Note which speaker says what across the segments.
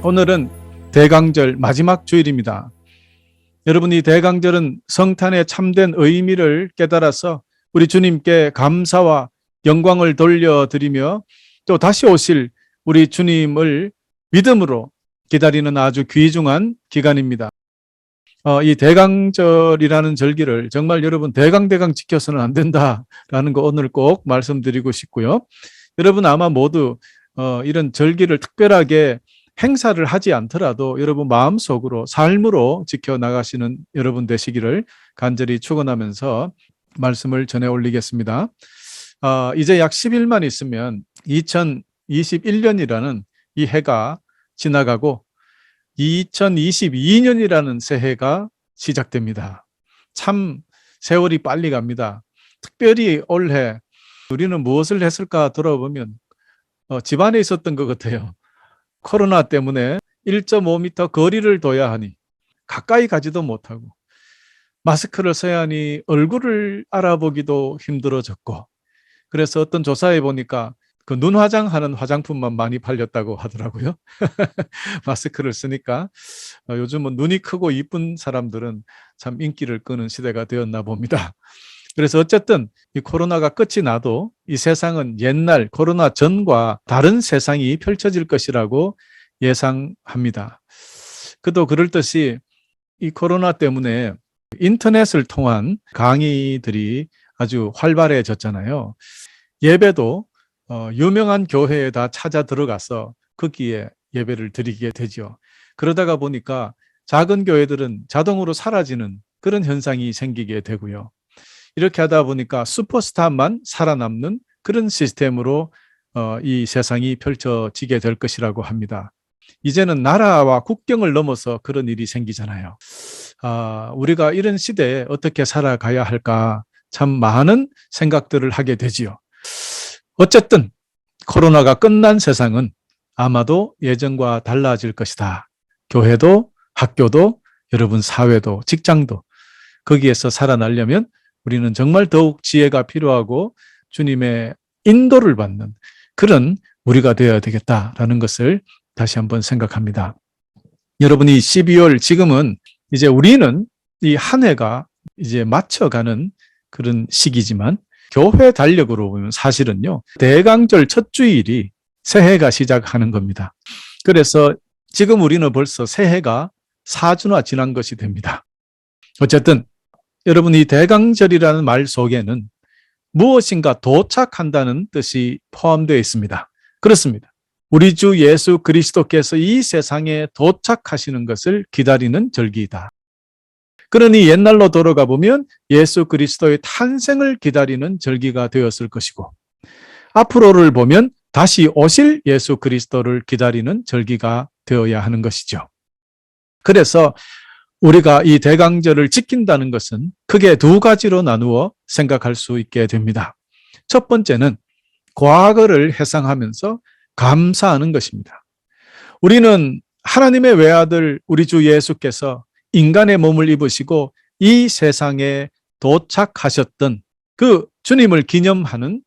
Speaker 1: 오늘은 대강절 마지막 주일입니다. 여러분, 이 대강절은 성탄의 참된 의미를 깨달아서 우리 주님께 감사와 영광을 돌려드리며 또 다시 오실 우리 주님을 믿음으로 기다리는 아주 귀중한 기간입니다. 이 대강절이라는 절기를 정말 여러분 대강대강 지켜서는 안 된다라는 거 오늘 꼭 말씀드리고 싶고요. 여러분 아마 모두 이런 절기를 특별하게 행사를 하지 않더라도 여러분 마음속으로 삶으로 지켜나가시는 여러분 되시기를 간절히 축원하면서 말씀을 전해 올리겠습니다. 이제 약 10일만 있으면 2021년이라는 이 해가 지나가고 2022년이라는 새해가 시작됩니다. 참 세월이 빨리 갑니다. 특별히 올해 우리는 무엇을 했을까 돌아보면 집안에 있었던 것 같아요. 코로나 때문에 1.5m 거리를 둬야 하니 가까이 가지도 못하고 마스크를 써야 하니 얼굴을 알아보기도 힘들어졌고, 그래서 어떤 조사에 보니까 그 눈 화장하는 화장품만 많이 팔렸다고 하더라고요. 마스크를 쓰니까 요즘은 눈이 크고 이쁜 사람들은 참 인기를 끄는 시대가 되었나 봅니다. 그래서 어쨌든 이 코로나가 끝이 나도 이 세상은 옛날 코로나 전과 다른 세상이 펼쳐질 것이라고 예상합니다. 그도 그럴듯이 이 코로나 때문에 인터넷을 통한 강의들이 아주 활발해졌잖아요. 예배도 유명한 교회에 다 찾아 들어가서 거기에 예배를 드리게 되죠. 그러다가 보니까 작은 교회들은 자동으로 사라지는 그런 현상이 생기게 되고요. 이렇게 하다 보니까 슈퍼스타만 살아남는 그런 시스템으로 이 세상이 펼쳐지게 될 것이라고 합니다. 이제는 나라와 국경을 넘어서 그런 일이 생기잖아요. 우리가 이런 시대에 어떻게 살아가야 할까 참 많은 생각들을 하게 되지요. 어쨌든 코로나가 끝난 세상은 아마도 예전과 달라질 것이다. 교회도 학교도 여러분 사회도 직장도 거기에서 살아나려면 우리는 정말 더욱 지혜가 필요하고 주님의 인도를 받는 그런 우리가 되어야 되겠다라는 것을 다시 한번 생각합니다. 여러분이 12월 지금은 이제 우리는 이 한 해가 이제 맞춰가는 그런 시기지만 교회 달력으로 보면 사실은요, 대강절 첫 주일이 새해가 시작하는 겁니다. 그래서 지금 우리는 벌써 새해가 4주나 지난 것이 됩니다. 어쨌든 여러분 이 대강절이라는 말 속에는 무엇인가 도착한다는 뜻이 포함되어 있습니다. 그렇습니다. 우리 주 예수 그리스도께서 이 세상에 도착하시는 것을 기다리는 절기이다. 그러니 옛날로 돌아가 보면 예수 그리스도의 탄생을 기다리는 절기가 되었을 것이고, 앞으로를 보면 다시 오실 예수 그리스도를 기다리는 절기가 되어야 하는 것이죠. 그래서 우리가 이 대강절을 지킨다는 것은 크게 두 가지로 나누어 생각할 수 있게 됩니다. 첫 번째는 과거를 회상하면서 감사하는 것입니다. 우리는 하나님의 외아들 우리 주 예수께서 인간의 몸을 입으시고 이 세상에 도착하셨던 그 주님을 기념하는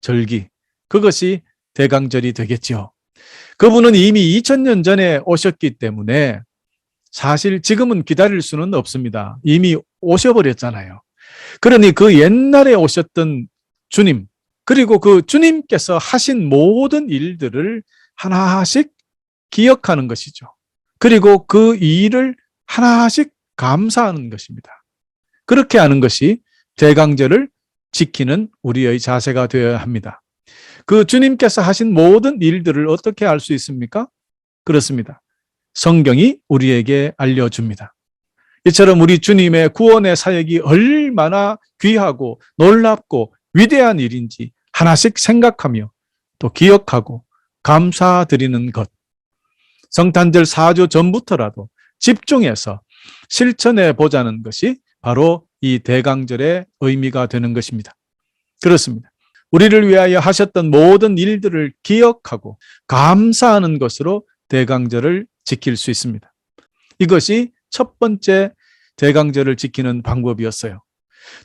Speaker 1: 절기, 그것이 대강절이 되겠죠. 그분은 이미 2000년 전에 오셨기 때문에 사실 지금은 기다릴 수는 없습니다. 이미 오셔버렸잖아요. 그러니 그 옛날에 오셨던 주님, 그리고 그 주님께서 하신 모든 일들을 하나씩 기억하는 것이죠. 그리고 그 일을 하나씩 감사하는 것입니다. 그렇게 하는 것이 대강절을 지키는 우리의 자세가 되어야 합니다. 그 주님께서 하신 모든 일들을 어떻게 알 수 있습니까? 그렇습니다. 성경이 우리에게 알려줍니다. 이처럼 우리 주님의 구원의 사역이 얼마나 귀하고 놀랍고 위대한 일인지 하나씩 생각하며 또 기억하고 감사드리는 것. 성탄절 4주 전부터라도 집중해서 실천해 보자는 것이 바로 이 대강절의 의미가 되는 것입니다. 그렇습니다. 우리를 위하여 하셨던 모든 일들을 기억하고 감사하는 것으로 대강절을 지킬 수 있습니다. 이것이 첫 번째 대강절을 지키는 방법이었어요.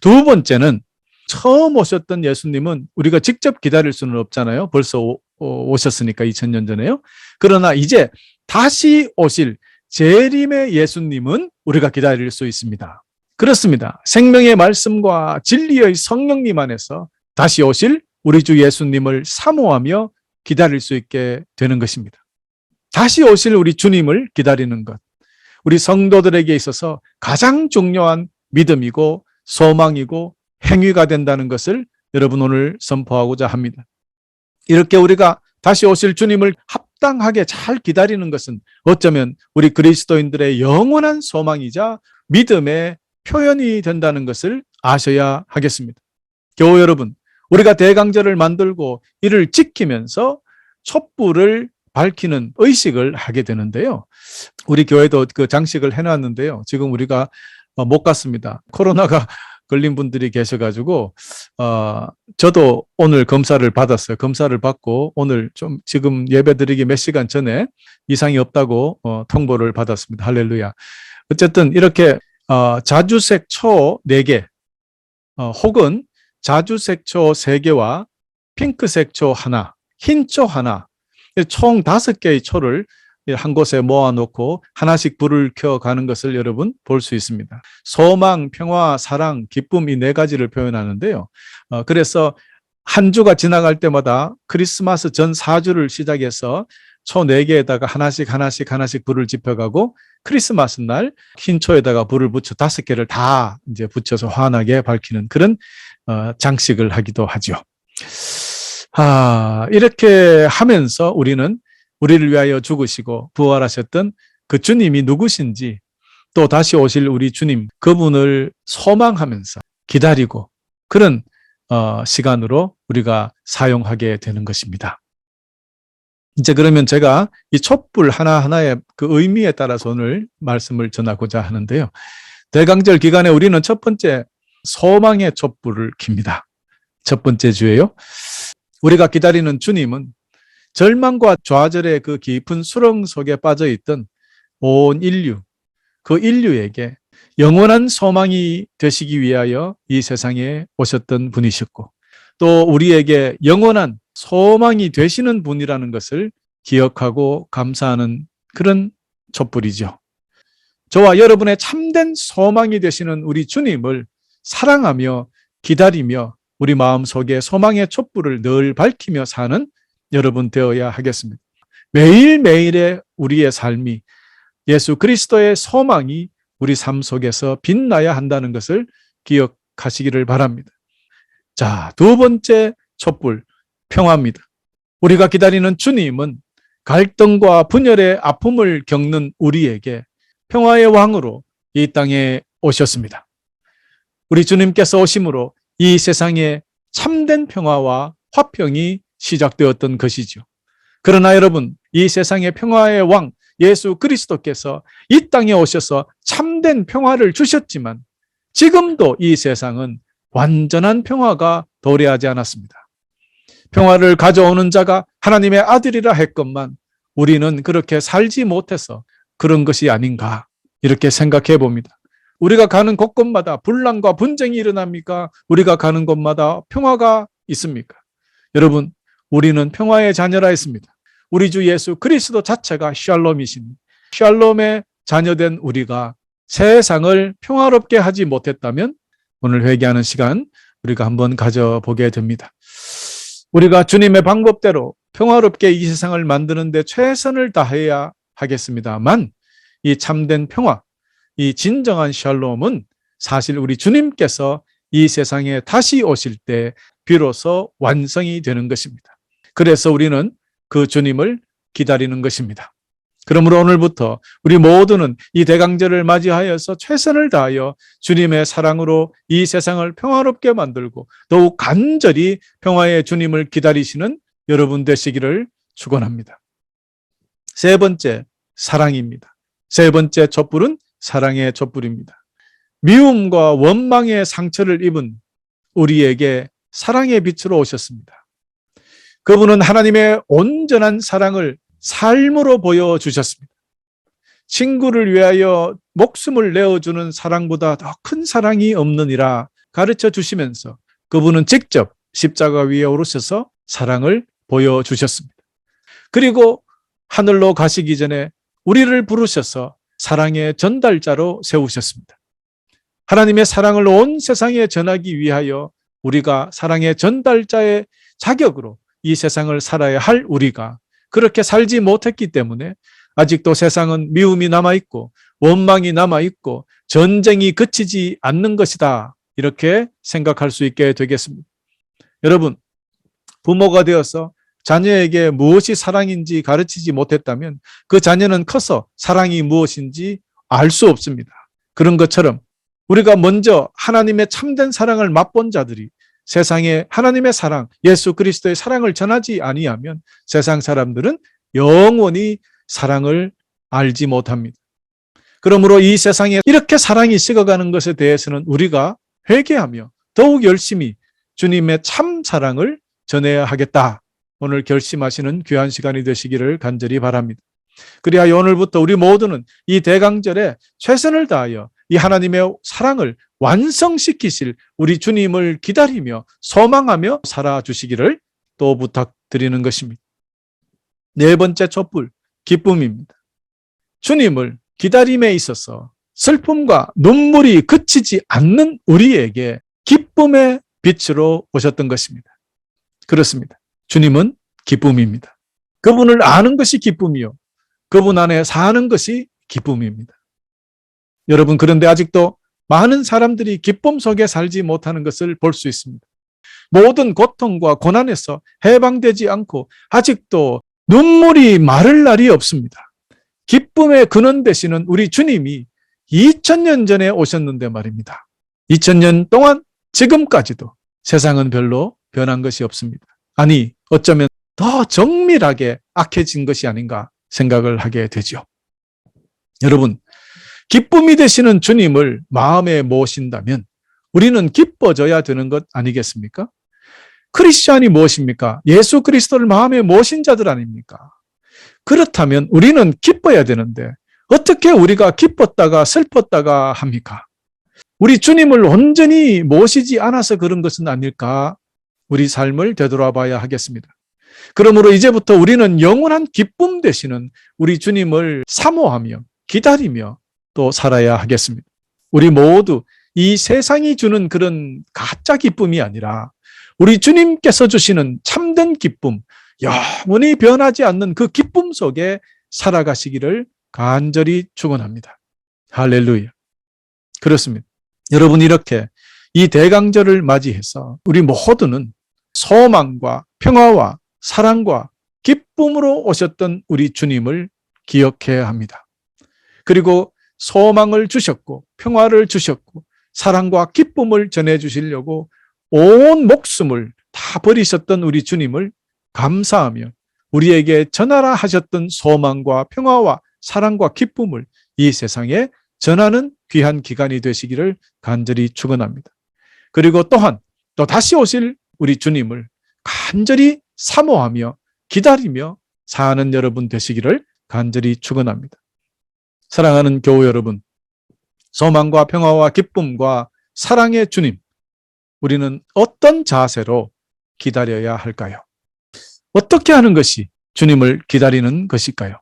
Speaker 1: 두 번째는 처음 오셨던 예수님은 우리가 직접 기다릴 수는 없잖아요. 벌써 오셨으니까 2000년 전에요. 그러나 이제 다시 오실 재림의 예수님은 우리가 기다릴 수 있습니다. 그렇습니다. 생명의 말씀과 진리의 성령님 안에서 다시 오실 우리 주 예수님을 사모하며 기다릴 수 있게 되는 것입니다. 다시 오실 우리 주님을 기다리는 것, 우리 성도들에게 있어서 가장 중요한 믿음이고 소망이고 행위가 된다는 것을 여러분 오늘 선포하고자 합니다. 이렇게 우리가 다시 오실 주님을 합당하게 잘 기다리는 것은 어쩌면 우리 그리스도인들의 영원한 소망이자 믿음의 표현이 된다는 것을 아셔야 하겠습니다. 교우 여러분, 우리가 대강절을 만들고 이를 지키면서 촛불을 밝히는 의식을 하게 되는데요. 우리 교회도 그 장식을 해놨는데요. 지금 우리가 못 갔습니다. 코로나가 걸린 분들이 계셔가지고 저도 오늘 검사를 받았어요. 검사를 받고 오늘 좀 지금 예배드리기 몇 시간 전에 이상이 없다고 통보를 받았습니다. 할렐루야. 어쨌든 이렇게 자주색 초 4개 혹은 자주색 초 3개와 핑크색 초 하나, 흰 초 하나, 총 5개의 초를 한 곳에 모아놓고 하나씩 불을 켜가는 것을 여러분 볼 수 있습니다. 소망, 평화, 사랑, 기쁨 이 4가지를 표현하는데요. 그래서 한 주가 지나갈 때마다 크리스마스 전 4주를 시작해서 초 4개에다가 하나씩 불을 지펴가고 크리스마스 날 흰 초에다가 불을 붙여 5개를 다 이제 붙여서 환하게 밝히는 그런 장식을 하기도 하죠. 이렇게 하면서 우리는 우리를 위하여 죽으시고 부활하셨던 그 주님이 누구신지 또 다시 오실 우리 주님 그분을 소망하면서 기다리고 그런 시간으로 우리가 사용하게 되는 것입니다. 이제 그러면 제가 이 촛불 하나하나의 그 의미에 따라서 오늘 말씀을 전하고자 하는데요. 대강절 기간에 우리는 첫 번째 소망의 촛불을 킵니다. 첫 번째 주예요. 우리가 기다리는 주님은 절망과 좌절의 그 깊은 수렁 속에 빠져 있던 온 인류, 그 인류에게 영원한 소망이 되시기 위하여 이 세상에 오셨던 분이셨고 또 우리에게 영원한 소망이 되시는 분이라는 것을 기억하고 감사하는 그런 촛불이죠. 저와 여러분의 참된 소망이 되시는 우리 주님을 사랑하며 기다리며 우리 마음속에 소망의 촛불을 늘 밝히며 사는 여러분 되어야 하겠습니다. 매일매일의 우리의 삶이 예수 그리스도의 소망이 우리 삶 속에서 빛나야 한다는 것을 기억하시기를 바랍니다. 자, 2번째 촛불, 평화입니다. 우리가 기다리는 주님은 갈등과 분열의 아픔을 겪는 우리에게 평화의 왕으로 이 땅에 오셨습니다. 우리 주님께서 오심으로 이 세상에 참된 평화와 화평이 시작되었던 것이죠. 그러나 여러분, 이 세상의 평화의 왕 예수 그리스도께서 이 땅에 오셔서 참된 평화를 주셨지만 지금도 이 세상은 완전한 평화가 도래하지 않았습니다. 평화를 가져오는 자가 하나님의 아들이라 했건만 우리는 그렇게 살지 못해서 그런 것이 아닌가 이렇게 생각해 봅니다. 우리가 가는 곳곳마다 분란과 분쟁이 일어납니까? 우리가 가는 곳마다 평화가 있습니까? 여러분, 우리는 평화의 자녀라 했습니다. 우리 주 예수 그리스도 자체가 샬롬이시니 샬롬의 자녀된 우리가 세상을 평화롭게 하지 못했다면 오늘 회개하는 시간 우리가 한번 가져보게 됩니다. 우리가 주님의 방법대로 평화롭게 이 세상을 만드는 데 최선을 다해야 하겠습니다만 이 참된 평화, 이 진정한 샬롬은 사실 우리 주님께서 이 세상에 다시 오실 때 비로소 완성이 되는 것입니다. 그래서 우리는 그 주님을 기다리는 것입니다. 그러므로 오늘부터 우리 모두는 이 대강절을 맞이하여서 최선을 다하여 주님의 사랑으로 이 세상을 평화롭게 만들고 더욱 간절히 평화의 주님을 기다리시는 여러분 되시기를 축원합니다. 3번째, 사랑입니다. 3번째 촛불은 사랑의 촛불입니다. 미움과 원망의 상처를 입은 우리에게 사랑의 빛으로 오셨습니다. 그분은 하나님의 온전한 사랑을 삶으로 보여주셨습니다. 친구를 위하여 목숨을 내어주는 사랑보다 더 큰 사랑이 없느니라 가르쳐 주시면서 그분은 직접 십자가 위에 오르셔서 사랑을 보여주셨습니다. 그리고 하늘로 가시기 전에 우리를 부르셔서 사랑의 전달자로 세우셨습니다. 하나님의 사랑을 온 세상에 전하기 위하여 우리가 사랑의 전달자의 자격으로 이 세상을 살아야 할 우리가 그렇게 살지 못했기 때문에 아직도 세상은 미움이 남아있고 원망이 남아있고 전쟁이 그치지 않는 것이다. 이렇게 생각할 수 있게 되겠습니다. 여러분, 부모가 되어서 자녀에게 무엇이 사랑인지 가르치지 못했다면 그 자녀는 커서 사랑이 무엇인지 알 수 없습니다. 그런 것처럼 우리가 먼저 하나님의 참된 사랑을 맛본 자들이 세상에 하나님의 사랑, 예수 그리스도의 사랑을 전하지 아니하면 세상 사람들은 영원히 사랑을 알지 못합니다. 그러므로 이 세상에 이렇게 사랑이 식어가는 것에 대해서는 우리가 회개하며 더욱 열심히 주님의 참 사랑을 전해야 하겠다. 오늘 결심하시는 귀한 시간이 되시기를 간절히 바랍니다. 그리하여 오늘부터 우리 모두는 이 대강절에 최선을 다하여 이 하나님의 사랑을 완성시키실 우리 주님을 기다리며 소망하며 살아주시기를 또 부탁드리는 것입니다. 네 번째 촛불, 기쁨입니다. 주님을 기다림에 있어서 슬픔과 눈물이 그치지 않는 우리에게 기쁨의 빛으로 오셨던 것입니다. 그렇습니다. 주님은 기쁨입니다. 그분을 아는 것이 기쁨이요. 그분 안에 사는 것이 기쁨입니다. 여러분, 그런데 아직도 많은 사람들이 기쁨 속에 살지 못하는 것을 볼 수 있습니다. 모든 고통과 고난에서 해방되지 않고 아직도 눈물이 마를 날이 없습니다. 기쁨의 근원 되시는 우리 주님이 2000년 전에 오셨는데 말입니다. 2000년 동안 지금까지도 세상은 별로 변한 것이 없습니다. 아니, 어쩌면 더 정밀하게 악해진 것이 아닌가 생각을 하게 되죠. 여러분, 기쁨이 되시는 주님을 마음에 모신다면 우리는 기뻐져야 되는 것 아니겠습니까? 크리스찬이 무엇입니까? 예수 그리스도를 마음에 모신 자들 아닙니까? 그렇다면 우리는 기뻐야 되는데 어떻게 우리가 기뻤다가 슬펐다가 합니까? 우리 주님을 온전히 모시지 않아서 그런 것은 아닐까? 우리 삶을 되돌아봐야 하겠습니다. 그러므로 이제부터 우리는 영원한 기쁨 되시는 우리 주님을 사모하며 기다리며 또 살아야 하겠습니다. 우리 모두 이 세상이 주는 그런 가짜 기쁨이 아니라 우리 주님께서 주시는 참된 기쁨, 영원히 변하지 않는 그 기쁨 속에 살아가시기를 간절히 축원합니다. 할렐루야. 그렇습니다. 여러분, 이렇게 이 대강절을 맞이해서 우리 모두는 소망과 평화와 사랑과 기쁨으로 오셨던 우리 주님을 기억해야 합니다. 그리고 소망을 주셨고 평화를 주셨고 사랑과 기쁨을 전해주시려고 온 목숨을 다 버리셨던 우리 주님을 감사하며 우리에게 전하라 하셨던 소망과 평화와 사랑과 기쁨을 이 세상에 전하는 귀한 기간이 되시기를 간절히 축원합니다. 그리고 또한 또 다시 오실 우리 주님을 간절히 사모하며 기다리며 사는 여러분 되시기를 간절히 축원합니다. 사랑하는 교우 여러분, 소망과 평화와 기쁨과 사랑의 주님, 우리는 어떤 자세로 기다려야 할까요? 어떻게 하는 것이 주님을 기다리는 것일까요?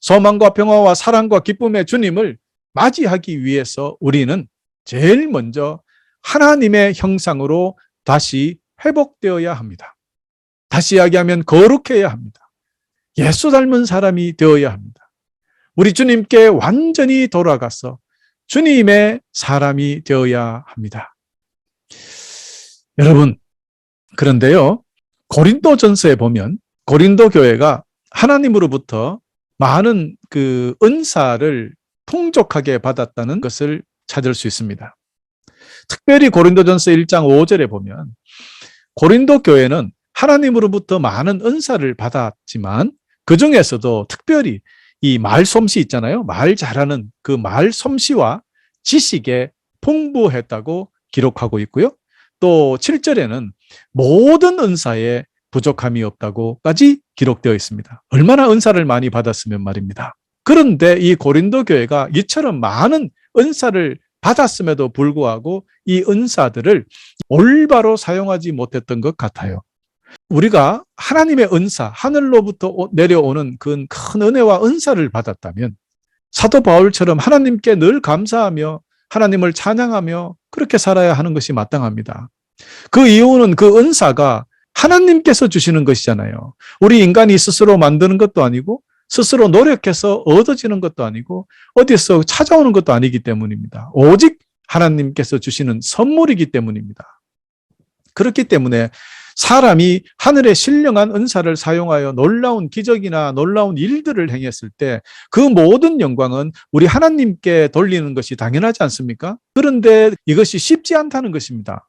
Speaker 1: 소망과 평화와 사랑과 기쁨의 주님을 맞이하기 위해서 우리는 제일 먼저 하나님의 형상으로 다시 회복되어야 합니다. 다시 이야기하면 거룩해야 합니다. 예수 닮은 사람이 되어야 합니다. 우리 주님께 완전히 돌아가서 주님의 사람이 되어야 합니다. 여러분, 그런데요, 고린도전서에 보면 고린도 교회가 하나님으로부터 많은 그 은사를 풍족하게 받았다는 것을 찾을 수 있습니다. 특별히 고린도전서 1장 5절에 보면 고린도 교회는 하나님으로부터 많은 은사를 받았지만 그 중에서도 특별히 이 말솜씨 있잖아요. 말 잘하는 그 말솜씨와 지식에 풍부했다고 기록하고 있고요. 또 7절에는 모든 은사에 부족함이 없다고까지 기록되어 있습니다. 얼마나 은사를 많이 받았으면 말입니다. 그런데 이 고린도 교회가 이처럼 많은 은사를 받았음에도 불구하고 이 은사들을 올바로 사용하지 못했던 것 같아요. 우리가 하나님의 은사, 하늘로부터 내려오는 그 큰 은혜와 은사를 받았다면 사도 바울처럼 하나님께 늘 감사하며 하나님을 찬양하며 그렇게 살아야 하는 것이 마땅합니다. 그 이유는 그 은사가 하나님께서 주시는 것이잖아요. 우리 인간이 스스로 만드는 것도 아니고 스스로 노력해서 얻어지는 것도 아니고 어디서 찾아오는 것도 아니기 때문입니다. 오직 하나님께서 주시는 선물이기 때문입니다. 그렇기 때문에 사람이 하늘의 신령한 은사를 사용하여 놀라운 기적이나 놀라운 일들을 행했을 때 그 모든 영광은 우리 하나님께 돌리는 것이 당연하지 않습니까? 그런데 이것이 쉽지 않다는 것입니다.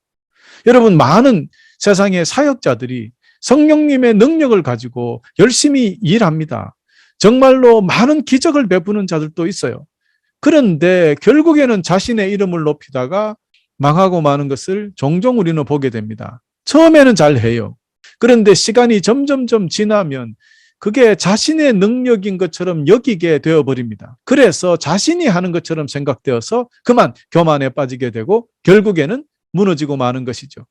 Speaker 1: 여러분, 많은 세상의 사역자들이 성령님의 능력을 가지고 열심히 일합니다. 정말로 많은 기적을 베푸는 자들도 있어요. 그런데 결국에는 자신의 이름을 높이다가 망하고 마는 것을 종종 우리는 보게 됩니다. 처음에는 잘해요. 그런데 시간이 점점점 지나면 그게 자신의 능력인 것처럼 여기게 되어버립니다. 그래서 자신이 하는 것처럼 생각되어서 그만 교만에 빠지게 되고 결국에는 무너지고 마는 것이죠.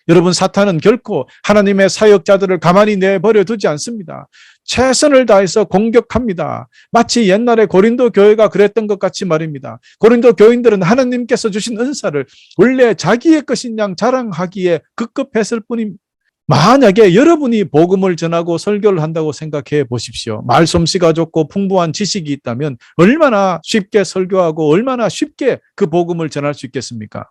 Speaker 1: 여러분, 사탄은 결코 하나님의 사역자들을 가만히 내버려 두지 않습니다. 최선을 다해서 공격합니다. 마치 옛날에 고린도 교회가 그랬던 것 같이 말입니다. 고린도 교인들은 하나님께서 주신 은사를 원래 자기의 것인 양 자랑하기에 급급했을 뿐입니다. 만약에 여러분이 복음을 전하고 설교를 한다고 생각해 보십시오. 말솜씨가 좋고 풍부한 지식이 있다면 얼마나 쉽게 설교하고 얼마나 쉽게 그 복음을 전할 수 있겠습니까?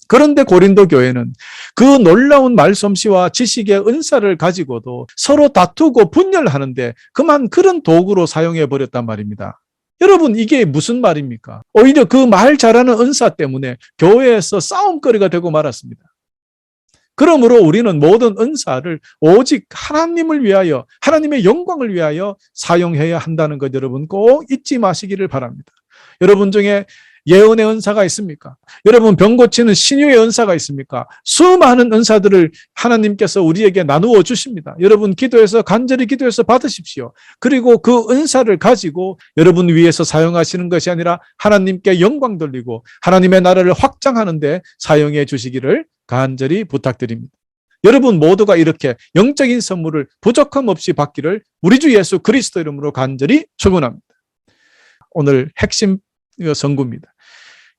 Speaker 1: 그런데 고린도 교회는 그 놀라운 말솜씨와 지식의 은사를 가지고도 서로 다투고 분열하는데 그만 그런 도구로 사용해 버렸단 말입니다. 여러분, 이게 무슨 말입니까? 오히려 그 말 잘하는 은사 때문에 교회에서 싸움거리가 되고 말았습니다. 그러므로 우리는 모든 은사를 오직 하나님을 위하여, 하나님의 영광을 위하여 사용해야 한다는 것 여러분 꼭 잊지 마시기를 바랍니다. 여러분 중에 예언의 은사가 있습니까? 여러분, 병 고치는 신유의 은사가 있습니까? 수많은 은사들을 하나님께서 우리에게 나누어 주십니다. 여러분, 기도해서 간절히 기도해서 받으십시오. 그리고 그 은사를 가지고 여러분 위해서 사용하시는 것이 아니라 하나님께 영광 돌리고 하나님의 나라를 확장하는 데 사용해 주시기를 간절히 부탁드립니다. 여러분 모두가 이렇게 영적인 선물을 부족함 없이 받기를 우리 주 예수 그리스도 이름으로 간절히 축원합니다. 오늘 핵심 선구입니다.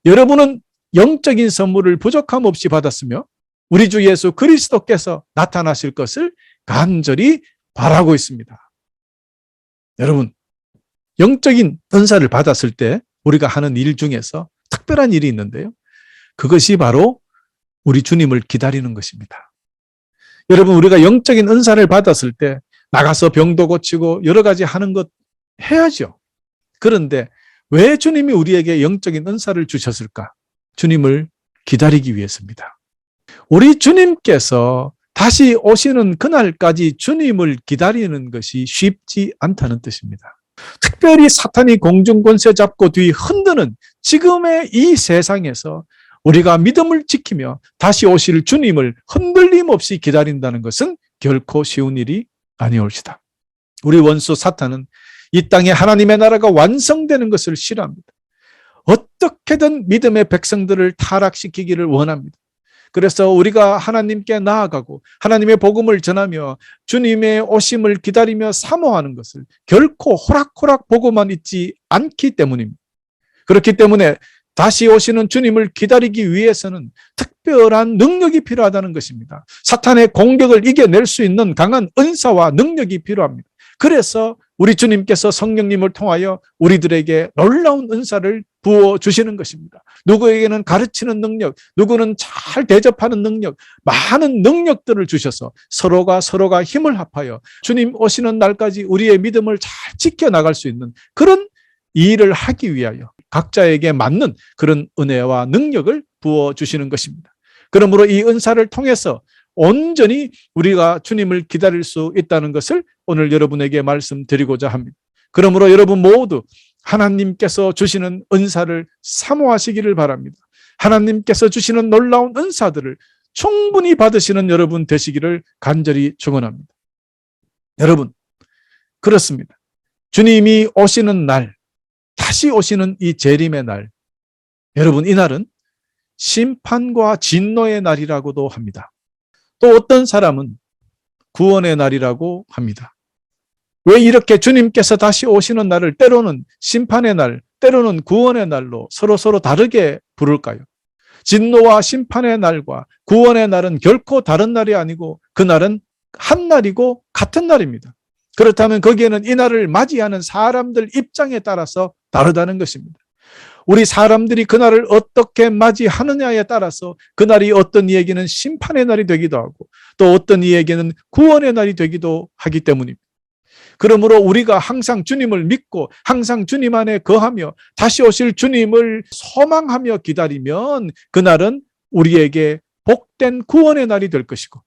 Speaker 1: 여러분은 영적인 선물을 부족함 없이 받았으며 우리 주 예수 그리스도께서 나타나실 것을 간절히 바라고 있습니다. 여러분, 영적인 은사를 받았을 때 우리가 하는 일 중에서 특별한 일이 있는데요. 그것이 바로 우리 주님을 기다리는 것입니다. 여러분, 우리가 영적인 은사를 받았을 때 나가서 병도 고치고 여러 가지 하는 것 해야죠. 그런데 왜 주님이 우리에게 영적인 은사를 주셨을까? 주님을 기다리기 위해서입니다. 우리 주님께서 다시 오시는 그날까지 주님을 기다리는 것이 쉽지 않다는 뜻입니다. 특별히 사탄이 공중권세 잡고 뒤 흔드는 지금의 이 세상에서 우리가 믿음을 지키며 다시 오실 주님을 흔들림 없이 기다린다는 것은 결코 쉬운 일이 아니올시다. 우리 원수 사탄은 이 땅에 하나님의 나라가 완성되는 것을 싫어합니다. 어떻게든 믿음의 백성들을 타락시키기를 원합니다. 그래서 우리가 하나님께 나아가고 하나님의 복음을 전하며 주님의 오심을 기다리며 사모하는 것을 결코 호락호락 보고만 있지 않기 때문입니다. 그렇기 때문에 다시 오시는 주님을 기다리기 위해서는 특별한 능력이 필요하다는 것입니다. 사탄의 공격을 이겨낼 수 있는 강한 은사와 능력이 필요합니다. 그래서 우리 주님께서 성령님을 통하여 우리들에게 놀라운 은사를 부어주시는 것입니다. 누구에게는 가르치는 능력, 누구는 잘 대접하는 능력, 많은 능력들을 주셔서 서로가 힘을 합하여 주님 오시는 날까지 우리의 믿음을 잘 지켜나갈 수 있는 그런 일을 하기 위하여 각자에게 맞는 그런 은혜와 능력을 부어주시는 것입니다. 그러므로 이 은사를 통해서 온전히 우리가 주님을 기다릴 수 있다는 것을 오늘 여러분에게 말씀드리고자 합니다. 그러므로 여러분 모두 하나님께서 주시는 은사를 사모하시기를 바랍니다. 하나님께서 주시는 놀라운 은사들을 충분히 받으시는 여러분 되시기를 간절히 축원합니다. 여러분, 그렇습니다. 주님이 오시는 날, 다시 오시는 이 재림의 날, 여러분 이날은 심판과 진노의 날이라고도 합니다. 또 어떤 사람은 구원의 날이라고 합니다. 왜 이렇게 주님께서 다시 오시는 날을 때로는 심판의 날, 때로는 구원의 날로 서로 다르게 부를까요? 진노와 심판의 날과 구원의 날은 결코 다른 날이 아니고 그날은 한 날이고 같은 날입니다. 그렇다면 거기에는 이 날을 맞이하는 사람들 입장에 따라서 다르다는 것입니다. 우리 사람들이 그날을 어떻게 맞이하느냐에 따라서 그날이 어떤 이에게는 심판의 날이 되기도 하고 또 어떤 이에게는 구원의 날이 되기도 하기 때문입니다. 그러므로 우리가 항상 주님을 믿고 항상 주님 안에 거하며 다시 오실 주님을 소망하며 기다리면 그날은 우리에게 복된 구원의 날이 될 것이고,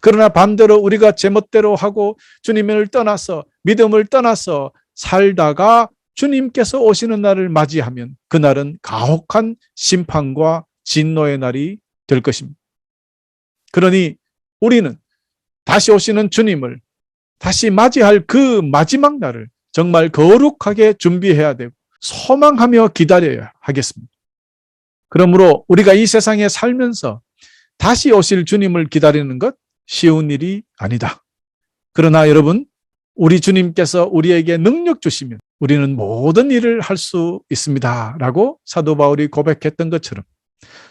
Speaker 1: 그러나 반대로 우리가 제멋대로 하고 주님을 떠나서 믿음을 떠나서 살다가 주님께서 오시는 날을 맞이하면 그날은 가혹한 심판과 진노의 날이 될 것입니다. 그러니 우리는 다시 오시는 주님을 다시 맞이할 그 마지막 날을 정말 거룩하게 준비해야 되고 소망하며 기다려야 하겠습니다. 그러므로 우리가 이 세상에 살면서 다시 오실 주님을 기다리는 것 쉬운 일이 아니다. 그러나 여러분, 우리 주님께서 우리에게 능력 주시면 우리는 모든 일을 할 수 있습니다. 라고 사도 바울이 고백했던 것처럼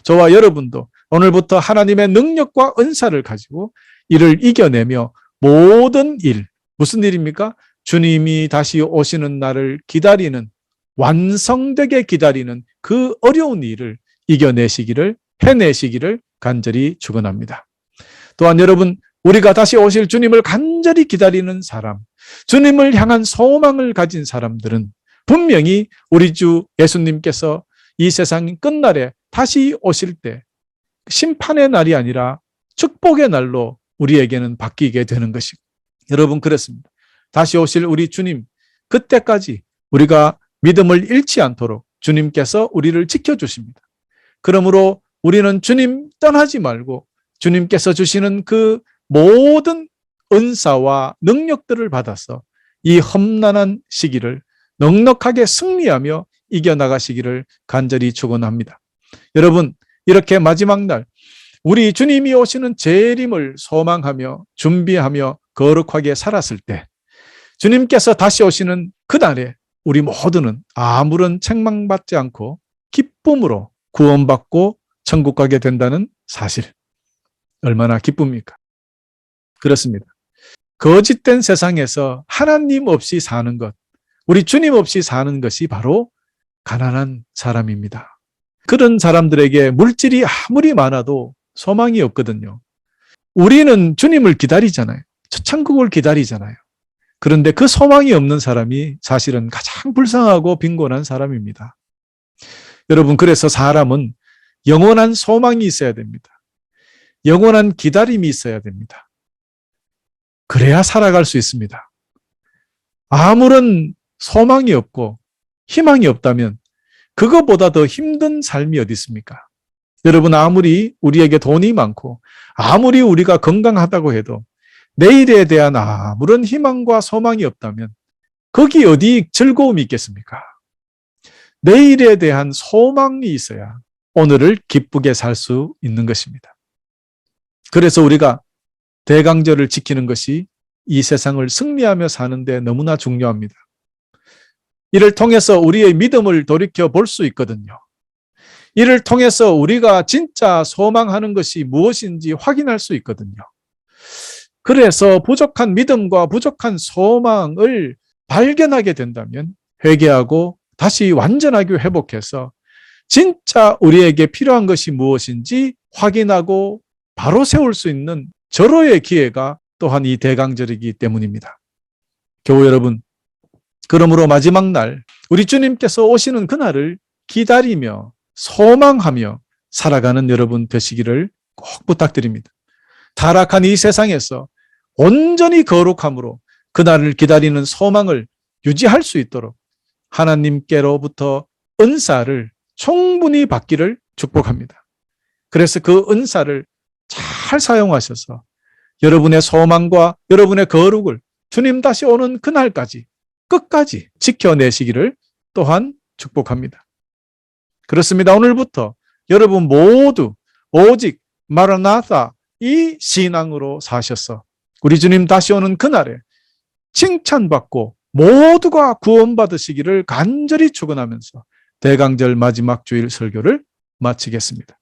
Speaker 1: 저와 여러분도 오늘부터 하나님의 능력과 은사를 가지고 이를 이겨내며 모든 일, 무슨 일입니까? 주님이 다시 오시는 날을 기다리는, 완성되게 기다리는 그 어려운 일을 이겨내시기를, 해내시기를 간절히 축원합니다. 또한 여러분, 우리가 다시 오실 주님을 간절히 기다리는 사람, 주님을 향한 소망을 가진 사람들은 분명히 우리 주 예수님께서 이 세상 끝날에 다시 오실 때 심판의 날이 아니라 축복의 날로 우리에게는 바뀌게 되는 것이고, 여러분 그렇습니다. 다시 오실 우리 주님, 그때까지 우리가 믿음을 잃지 않도록 주님께서 우리를 지켜주십니다. 그러므로 우리는 주님 떠나지 말고 주님께서 주시는 그 모든 은사와 능력들을 받아서 이 험난한 시기를 넉넉하게 승리하며 이겨나가시기를 간절히 축원합니다. 여러분, 이렇게 마지막 날 우리 주님이 오시는 재림을 소망하며 준비하며 거룩하게 살았을 때 주님께서 다시 오시는 그날에 우리 모두는 아무런 책망받지 않고 기쁨으로 구원받고 천국 가게 된다는 사실, 얼마나 기쁩니까? 그렇습니다. 거짓된 세상에서 하나님 없이 사는 것, 우리 주님 없이 사는 것이 바로 가난한 사람입니다. 그런 사람들에게 물질이 아무리 많아도 소망이 없거든요. 우리는 주님을 기다리잖아요. 천국을 기다리잖아요. 그런데 그 소망이 없는 사람이 사실은 가장 불쌍하고 빈곤한 사람입니다. 여러분, 그래서 사람은 영원한 소망이 있어야 됩니다. 영원한 기다림이 있어야 됩니다. 그래야 살아갈 수 있습니다. 아무런 소망이 없고 희망이 없다면 그것보다 더 힘든 삶이 어디 있습니까? 여러분, 아무리 우리에게 돈이 많고 아무리 우리가 건강하다고 해도 내일에 대한 아무런 희망과 소망이 없다면 거기 어디 즐거움이 있겠습니까? 내일에 대한 소망이 있어야 오늘을 기쁘게 살 수 있는 것입니다. 그래서 우리가 대강절을 지키는 것이 이 세상을 승리하며 사는 데 너무나 중요합니다. 이를 통해서 우리의 믿음을 돌이켜 볼 수 있거든요. 이를 통해서 우리가 진짜 소망하는 것이 무엇인지 확인할 수 있거든요. 그래서 부족한 믿음과 부족한 소망을 발견하게 된다면 회개하고 다시 완전하게 회복해서 진짜 우리에게 필요한 것이 무엇인지 확인하고 바로 세울 수 있는 절호의 기회가 또한 이 대강절이기 때문입니다. 교우 여러분, 그러므로 마지막 날 우리 주님께서 오시는 그날을 기다리며 소망하며 살아가는 여러분 되시기를 꼭 부탁드립니다. 타락한 이 세상에서 온전히 거룩함으로 그날을 기다리는 소망을 유지할 수 있도록 하나님께로부터 은사를 충분히 받기를 축복합니다. 그래서 그 은사를 잘 사용하셔서 여러분의 소망과 여러분의 거룩을 주님 다시 오는 그날까지 끝까지 지켜내시기를 또한 축복합니다. 그렇습니다. 오늘부터 여러분 모두 오직 마라나타 이 신앙으로 사셔서 우리 주님 다시 오는 그날에 칭찬받고 모두가 구원받으시기를 간절히 축원하면서 대강절 마지막 주일 설교를 마치겠습니다.